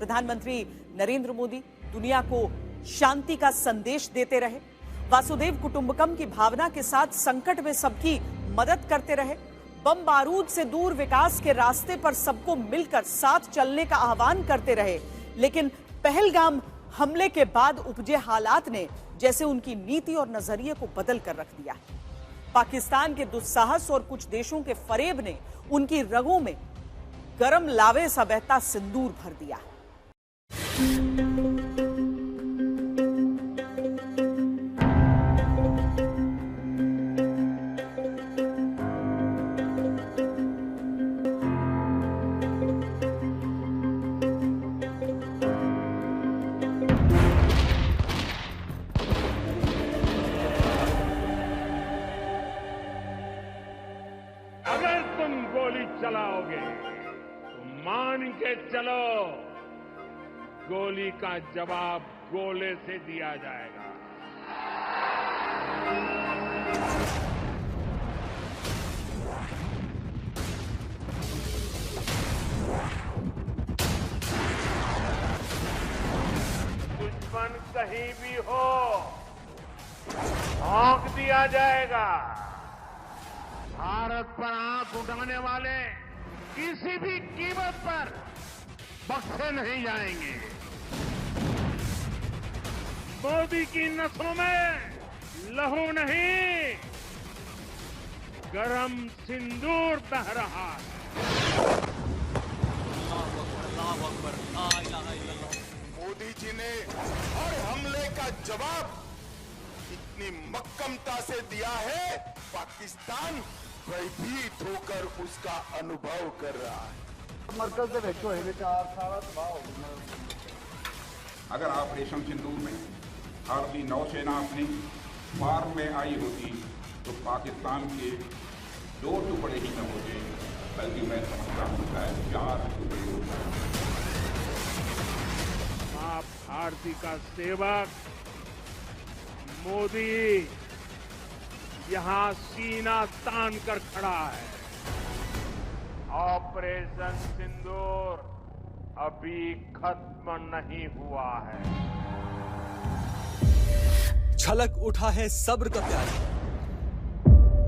प्रधानमंत्री नरेंद्र मोदी दुनिया को शांति का संदेश देते रहे, वासुदेव कुटुंबकम की भावना के साथ संकट में सबकी मदद करते रहे, बम बारूद से दूर विकास के रास्ते पर सबको मिलकर साथ चलने का आह्वान करते रहे। लेकिन पहलगाम हमले के बाद उपजे हालात ने जैसे उनकी नीति और नजरिए को बदल कर रख दिया। पाकिस्तान के दुस्साहस और कुछ देशों के फरेब ने उनकी रगों में गरम लावे सा बहता सिंदूर भर दिया। अगर तुम गोली चलाओगे तो मान के चलो, गोली का जवाब गोले से दिया जाएगा। दुश्मन कहीं भी हो, भौंक दिया जाएगा। भारत पर आंख उठाने वाले किसी भी कीमत पर बख्शे नहीं जाएंगे। मोदी की नसों में लहू नहीं, गरम सिंदूर बह रहा है। मोदी जी ने हर हमले का जवाब इतनी मक्कमता से दिया है, पाकिस्तान भयभीत होकर उसका अनुभव कर रहा है। मरकज सारा दबाव अगर ऑपरेशन सिंदूर में भारतीय नौसेना अपनी फार्म में आई होती तो पाकिस्तान के 2 टुकड़े ही न होते, बल्कि मैं समझता हूं शायद 4 टुकड़े होते। मां भारती का सेवक मोदी यहां सीना तान कर खड़ा है। ऑपरेशन सिंदूर अभी खत्म नहीं हुआ है। छलक उठा है सब्र का प्याला,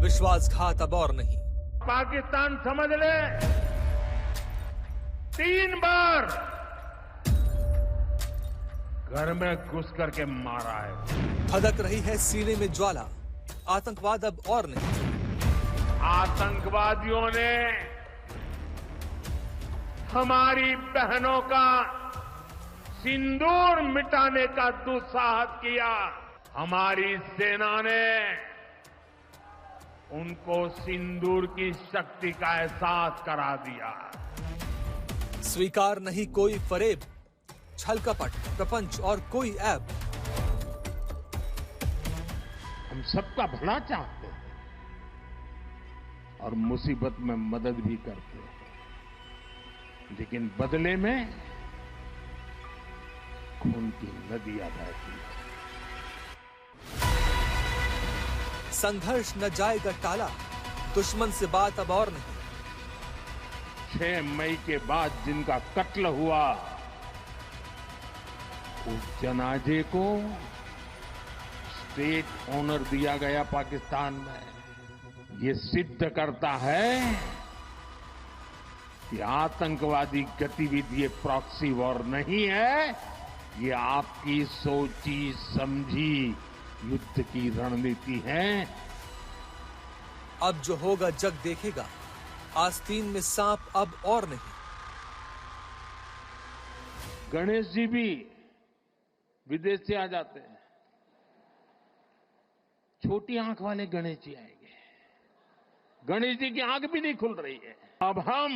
विश्वासघात अब और नहीं। पाकिस्तान समझ ले, 3 बार घर में घुस करके मारा है। धधक रही है सीने में ज्वाला, आतंकवाद अब और नहीं। आतंकवादियों ने हमारी बहनों का सिंदूर मिटाने का दुस्साहस किया। हमारी सेना ने उनको सिंदूर की शक्ति का एहसास करा दिया। स्वीकार नहीं कोई फरेब, छल कपट, प्रपंच और कोई ऐब। हम सबका भला चाहते हैं और मुसीबत में मदद भी करते हैं, लेकिन बदले में खून की नदियां बहती हैं। संघर्ष न जाएगा टाला, दुश्मन से बात अब और नहीं। 6 मई के बाद जिनका कत्ल हुआ, उस जनाजे को स्टेट ऑनर दिया गया पाकिस्तान में। ये सिद्ध करता है कि आतंकवादी गतिविधि प्रॉक्सी वॉर नहीं है, ये आपकी सोची समझी युद्ध की रणनीति है। अब जो होगा जग देखेगा, आस्तीन में सांप अब और नहीं। गणेश जी भी विदेश से आ जाते हैं, छोटी आंख वाले गणेश जी आएंगे। गणेश जी की आंख भी नहीं खुल रही है। अब हम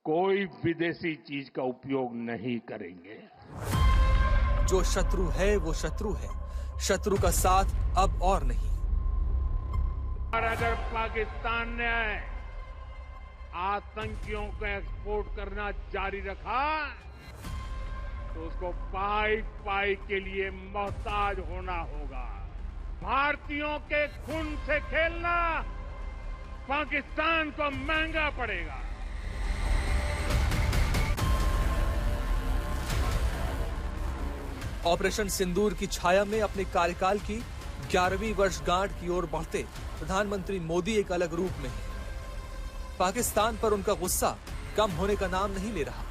कोई विदेशी चीज का उपयोग नहीं करेंगे। जो शत्रु है वो शत्रु है, शत्रु का साथ अब और नहीं। और अगर पाकिस्तान ने आतंकियों को एक्सपोर्ट करना जारी रखा तो उसको पाई पाई के लिए मोहताज होना होगा। भारतीयों के खून से खेलना पाकिस्तान को महंगा पड़ेगा। ऑपरेशन सिंदूर की छाया में अपने कार्यकाल की 11वीं वर्षगांठ की ओर बढ़ते प्रधानमंत्री मोदी एक अलग रूप में हैं। पाकिस्तान पर उनका गुस्सा कम होने का नाम नहीं ले रहा।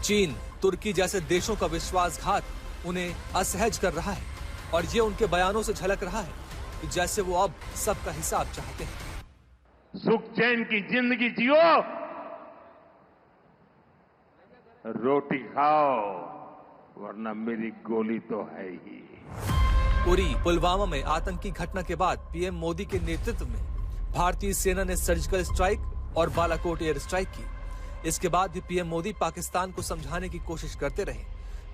चीन, तुर्की जैसे देशों का विश्वासघात उन्हें असहज कर रहा है और ये उनके बयानों से झलक रहा है कि जैसे वो अब सबका हिसाब चाहते हैं। सुख चैन की जिंदगी जियो, रोटी खाओ, वरना मेरी गोली तो है ही। उरी, पुलवामा में आतंकी घटना के बाद पीएम मोदी के नेतृत्व में भारतीय सेना ने सर्जिकल स्ट्राइक और बालाकोट एयर स्ट्राइक की। इसके बाद भी पीएम मोदी पाकिस्तान को समझाने की कोशिश करते रहे।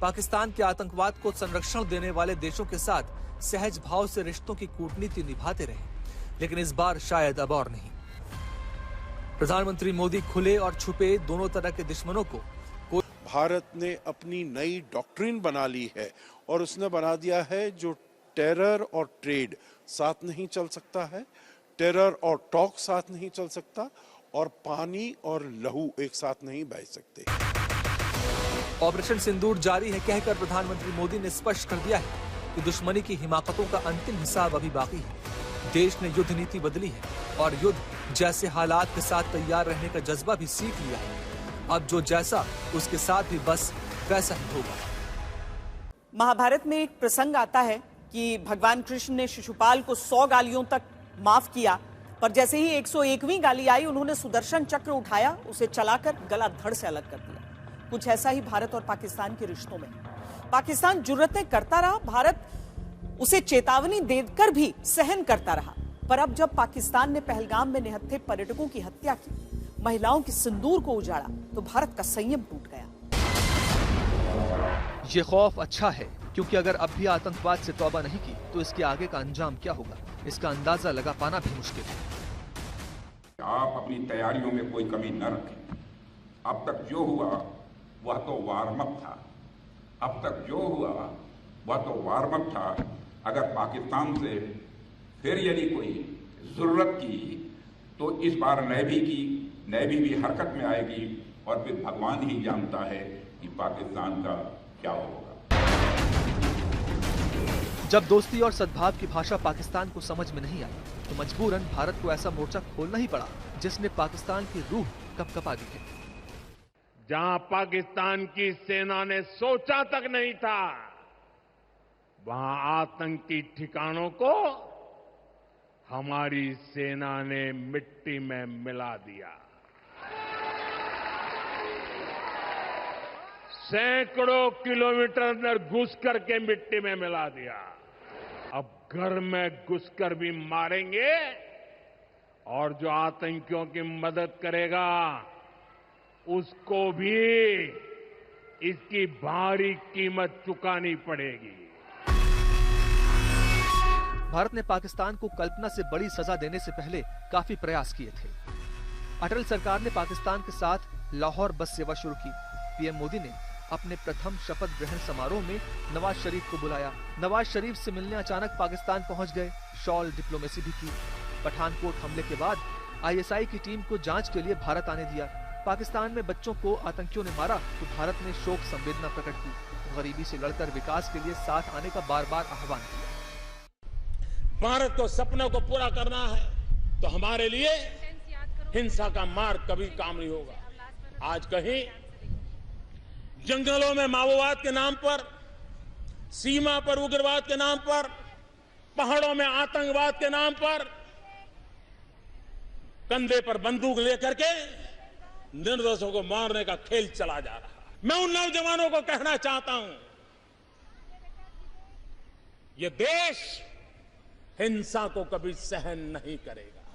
पाकिस्तान के आतंकवाद को संरक्षण देने वाले देशों के साथ सहज भाव से रिश्तों की कूटनीति निभाते रहे, लेकिन इस बार शायद अब और नहीं। प्रधानमंत्री मोदी खुले और छुपे दोनों तरह के दुश्मनों को भारत ने अपनी नई डॉक्ट्रिन बना ली है और उसने बना दिया है जो टेरर और ट्रेड साथ नहीं चल सकता है, टेरर और टॉक साथ नहीं चल सकता, और पानी और लहू एक साथ नहीं बह सकते। ऑपरेशन सिंदूर जारी है कहकर प्रधानमंत्री मोदी ने स्पष्ट कर दिया है कि दुश्मनी की हिमाकतों का अंतिम हिसाब अभी बाकी है। देश ने युद्ध नीति बदली है और युद्ध जैसे हालात के साथ तैयार रहने का जज्बा भी सीख लिया है। अब जो जैसा उसके साथ भी बस वैसा ही होगा। महाभारत में एक प्रसंग आता है कि भगवान कृष्ण ने शिशुपाल को 100 गालियों तक माफ किया, पर जैसे ही 101वीं गाली आई उन्होंने सुदर्शन चक्र उठाया, उसे चलाकर गला धड़ से अलग कर दिया। कुछ ऐसा ही भारत और पाकिस्तान के रिश्तों में। पाकिस्तान जुर्रतें करता रहा, भारत उसे चेतावनी देकर भी सहन करता रहा, पर अब जब पाकिस्तान ने पहलगाम में निहत्थे पर्यटकों की हत्या की, महिलाओं की सिंदूर को उजाड़ा, तो भारत का संयम टूट गया। ये खौफ अच्छा है, क्योंकि अगर अब भी आतंकवाद से तौबा नहीं की तो इसके आगे का अंजाम क्या होगा, इसका अंदाजा लगा पाना भी मुश्किल है। आप अपनी तैयारियों में कोई कमी न रखें। अब तक जो हुआ वह तो वार्म अप था। अब तक जो हुआ वह तो वार्म अप था। अगर पाकिस्तान से फिर यदि कोई जरूरत की तो इस बार नेवी भी हरकत में आएगी और फिर भगवान ही जानता है कि पाकिस्तान का क्या होगा। जब दोस्ती और सद्भाव की भाषा पाकिस्तान को समझ में नहीं आई तो मजबूरन भारत को ऐसा मोर्चा खोलना ही पड़ा जिसने पाकिस्तान की रूह कपकपा दी है। जहां पाकिस्तान की सेना ने सोचा तक नहीं था, वहां आतंकी ठिकानों को हमारी सेना ने मिट्टी में मिला दिया। सैकड़ों किलोमीटर अंदर घुस करके मिट्टी में मिला दिया। अब घर में घुसकर भी मारेंगे और जो आतंकियों की मदद करेगा उसको भी इसकी भारी कीमत चुकानी पड़ेगी। भारत ने पाकिस्तान को कल्पना से बड़ी सजा देने से पहले काफी प्रयास किए थे। अटल सरकार ने पाकिस्तान के साथ लाहौर बस सेवा शुरू की। पीएम मोदी ने अपने प्रथम शपथ ग्रहण समारोह में नवाज शरीफ को बुलाया। नवाज शरीफ से मिलने अचानक पाकिस्तान पहुंच गए। शॉल डिप्लोमेसी भी की। पठानकोट हमले के बाद आईएसआई की टीम को जांच के लिए भारत आने दिया। पाकिस्तान में बच्चों को आतंकियों ने मारा तो भारत ने शोक संवेदना प्रकट की। गरीबी से लड़कर विकास के लिए साथ आने का बार बार आह्वान किया। भारत को सपनों को पूरा करना है तो हमारे लिए हिंसा का मार्ग कभी काम नहीं होगा। आज कहीं जंगलों में माओवाद के नाम पर, सीमा पर उग्रवाद के नाम पर, पहाड़ों में आतंकवाद के नाम पर कंधे पर बंदूक लेकर के निर्दोषों को मारने का खेल चला जा रहा है। मैं उन नौजवानों को कहना चाहता हूं, यह देश हिंसा को कभी सहन नहीं करेगा।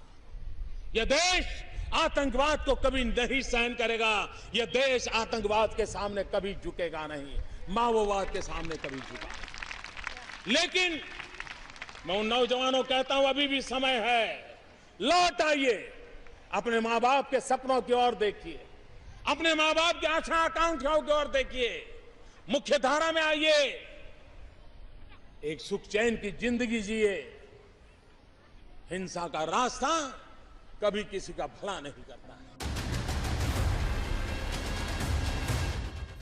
यह देश आतंकवाद को कभी नहीं सहन करेगा। यह देश आतंकवाद के सामने कभी झुकेगा नहीं, माओवाद के सामने कभी झुका नहीं। लेकिन मैं उन नौजवानों को कहता हूं, अभी भी समय है, लौट आइए, अपने मां बाप के सपनों की ओर देखिए, अपने मां बाप की आशा आकांक्षाओं की ओर देखिए, मुख्य धारा में आइए, एक सुख चैन की जिंदगी जिए। हिंसा का रास्ता कभी किसी का भला नहीं करता है।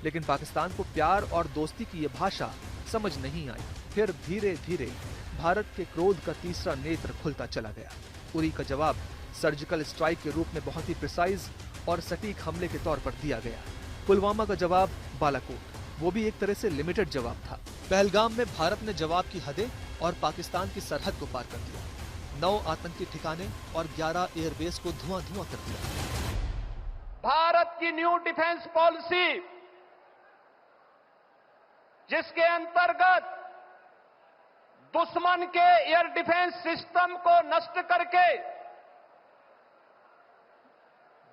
लेकिन पाकिस्तान को प्यार और दोस्ती की यह भाषा समझ नहीं आई। फिर धीरे धीरे भारत के क्रोध का तीसरा नेत्र खुलता चला गया। उरी का जवाब सर्जिकल स्ट्राइक के रूप में बहुत ही प्रिसाइज और सटीक हमले के तौर पर दिया गया। पुलवामा का जवाब बालाकोट, वो भी एक तरह से लिमिटेड जवाब था। पहलगाम में भारत ने जवाब की हदें और पाकिस्तान की सरहद को पार कर दिया। 9 आतंकी ठिकाने और 11 एयरबेस को धुआं-धुआं कर दिया। भारत की न्यू डिफेंस पॉलिसी, जिसके अंतर्गत दुश्मन के एयर डिफेंस सिस्टम को नष्ट करके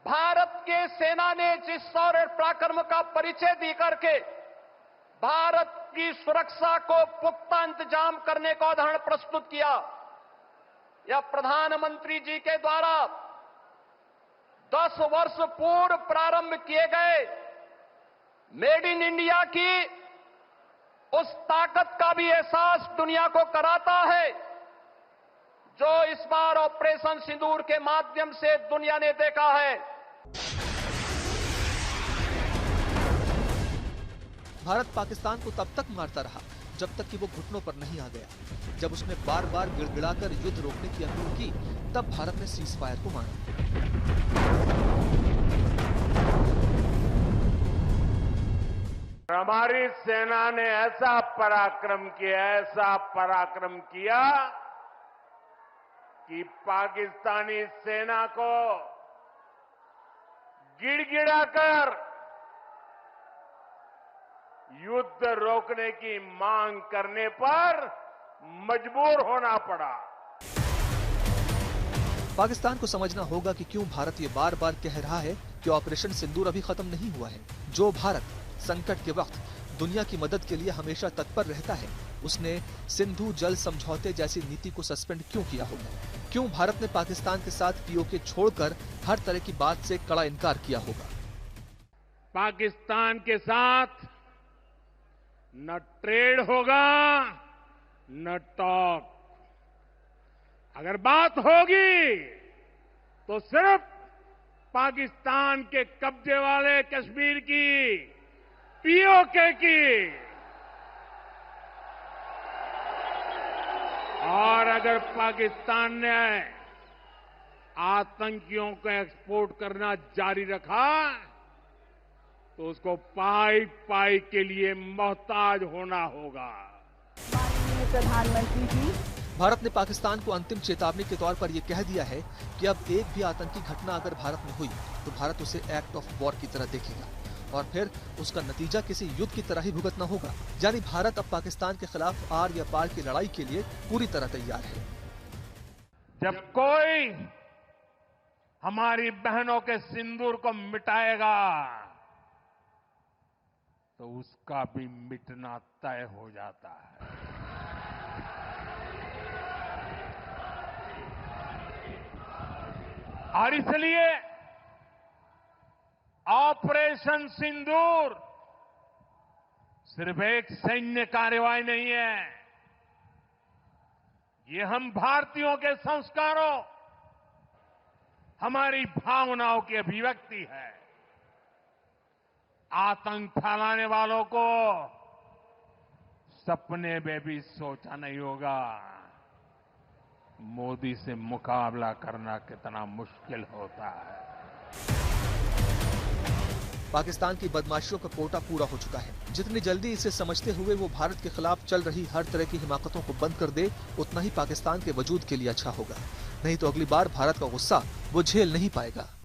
भारत के सेना ने जिस शौर्य पराक्रम का परिचय दी करके भारत की सुरक्षा को पुख्ता इंतजाम करने का उदाहरण प्रस्तुत किया, यह प्रधानमंत्री जी के द्वारा 10 वर्ष पूर्व प्रारंभ किए गए मेड इन इंडिया की उस ताकत का भी एहसास दुनिया को कराता है जो इस बार ऑपरेशन सिंदूर के माध्यम से दुनिया ने देखा है। भारत पाकिस्तान को तब तक मारता रहा जब तक कि वो घुटनों पर नहीं आ गया। जब उसने बार बार गिड़गिड़ाकर युद्ध रोकने की अपील की, तब भारत ने सीज फायर को माना। हमारी सेना ने ऐसा पराक्रम किया कि पाकिस्तानी सेना को गिड़गिड़ाकर युद्ध रोकने की मांग करने पर मजबूर होना पड़ा। पाकिस्तान को समझना होगा कि क्यों भारत ये बार बार कह रहा है कि ऑपरेशन सिंदूर अभी खत्म नहीं हुआ है। जो भारत संकट के वक्त दुनिया की मदद के लिए हमेशा तत्पर रहता है, उसने सिंधु जल समझौते जैसी नीति को सस्पेंड क्यों किया होगा? क्यों भारत ने पाकिस्तान के साथ पीओके छोड़कर हर तरह की बात से कड़ा इनकार किया होगा? पाकिस्तान के साथ न ट्रेड होगा न टॉक। अगर बात होगी तो सिर्फ पाकिस्तान के कब्जे वाले कश्मीर की पीओके की, और अगर पाकिस्तान ने आतंकियों को एक्सपोर्ट करना जारी रखा तो उसको पाई पाई के लिए मोहताज होना होगा। माननीय प्रधानमंत्री जी, भारत ने पाकिस्तान को अंतिम चेतावनी के तौर पर यह कह दिया है कि अब एक भी आतंकी घटना अगर भारत में हुई तो भारत उसे एक्ट ऑफ वॉर की तरह देखेगा और फिर उसका नतीजा किसी युद्ध की तरह ही भुगतना होगा। यानी भारत अब पाकिस्तान के खिलाफ आर या पार की लड़ाई के लिए पूरी तरह तैयार है। जब कोई हमारी बहनों के सिंदूर को मिटाएगा तो उसका भी मिटना तय हो जाता है। और इसलिए ऑपरेशन सिंदूर सिर्फ एक सैन्य कार्रवाई नहीं है, ये हम भारतीयों के संस्कारों, हमारी भावनाओं की अभिव्यक्ति है। आतंक फैलाने वालों को सपने में भी सोचा नहीं होगा मोदी से मुकाबला करना कितना मुश्किल होता है। पाकिस्तान की बदमाशियों का कोटा पूरा हो चुका है। जितनी जल्दी इसे समझते हुए वो भारत के खिलाफ चल रही हर तरह की हिमाकतों को बंद कर दे, उतना ही पाकिस्तान के वजूद के लिए अच्छा होगा। नहीं तो अगली बार भारत का गुस्सा वो झेल नहीं पाएगा।